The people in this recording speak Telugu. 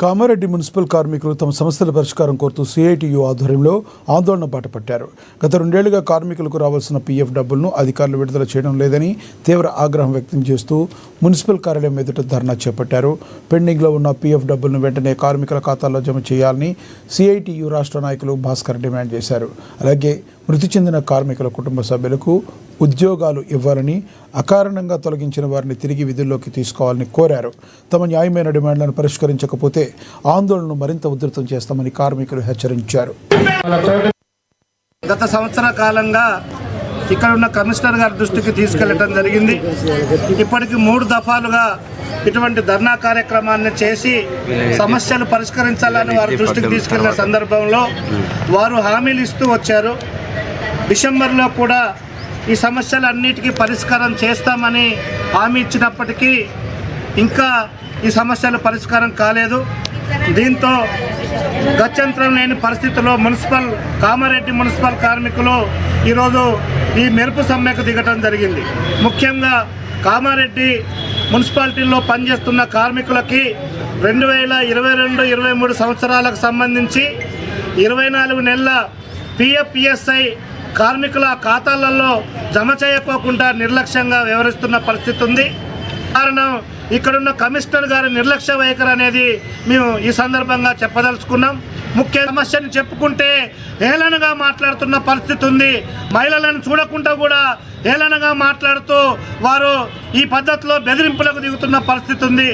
కామారెడ్డి మున్సిపల్ కార్మికులు తమ సమస్యల పరిష్కారం కోరుతూ సిఐటియు ఆధ్వర్యంలో ఆందోళన బాటపట్టారు. గత 2 ఏళ్లుగా కార్మికులకు రావాల్సిన పీఎఫ్ డబ్బులను అధికారులు విడుదల చేయడం లేదని తీవ్ర ఆగ్రహం వ్యక్తం చేస్తూ మున్సిపల్ కార్యాలయం ఎదుట ధర్నా చేపట్టారు. పెండింగ్లో ఉన్న పీఎఫ్ డబ్బులను వెంటనే కార్మికుల ఖాతాల్లో జమ చేయాలని సిఐటియు రాష్ట్ర నాయకులు భాస్కర్ డిమాండ్ చేశారు. అలాగే మృతి చెందిన కార్మికుల కుటుంబ సభ్యులకు ఉద్యోగాలు ఇవ్వాలని, అకారణంగా తొలగించిన వారిని తిరిగి విధుల్లోకి తీసుకోవాలని కోరారు. తమ న్యాయమైన డిమాండ్లను పరిష్కరించకపోతే ఆందోళనను మరింత ఉధృతం చేస్తామని కార్మికులు హెచ్చరించారు. గత సంవత్సర కాలంగా ఇక్కడ ఉన్న కమిషనర్ గారి దృష్టికి తీసుకెళ్లడం జరిగింది. ఇప్పటికి 3 దఫాలుగా ఇటువంటి ధర్నా కార్యక్రమాన్ని చేసి సమస్యలు పరిష్కరించాలని వారి దృష్టికి తీసుకెళ్లిన సందర్భంలో వారు హామీలు ఇస్తూ వచ్చారు. డిసెంబర్లో కూడా ఈ సమస్యలన్నిటికీ పరిష్కారం చేస్తామని హామీ ఇచ్చినప్పటికీ ఇంకా ఈ సమస్యలు పరిష్కారం కాలేదు. దీంతో గత్యంతరం లేని పరిస్థితుల్లో కామారెడ్డి మున్సిపల్ కార్మికులు ఈరోజు ఈ మెరుపు సమ్మెకు దిగటం జరిగింది. ముఖ్యంగా కామారెడ్డి మున్సిపాలిటీలో పనిచేస్తున్న కార్మికులకి 2022-23 సంవత్సరాలకు సంబంధించి 24 నెలల పిఎఫ్పిఎస్ఐ కార్మికుల ఖాతాలలో జమ చేయకోకుండా నిర్లక్ష్యంగా వ్యవహరిస్తున్న పరిస్థితి ఉంది. కారణం ఇక్కడున్న కమిషనర్ గారి నిర్లక్ష్య వైఖరి అనేది మేము ఈ సందర్భంగా చెప్పదలుచుకున్నాం. ముఖ్య సమస్యను చెప్పుకుంటే హేళనగా మాట్లాడుతున్న పరిస్థితి ఉంది. మహిళలను చూడకుండా కూడా హేళనగా మాట్లాడుతూ వారు ఈ పద్ధతిలో బెదిరింపులకు దిగుతున్న పరిస్థితి ఉంది.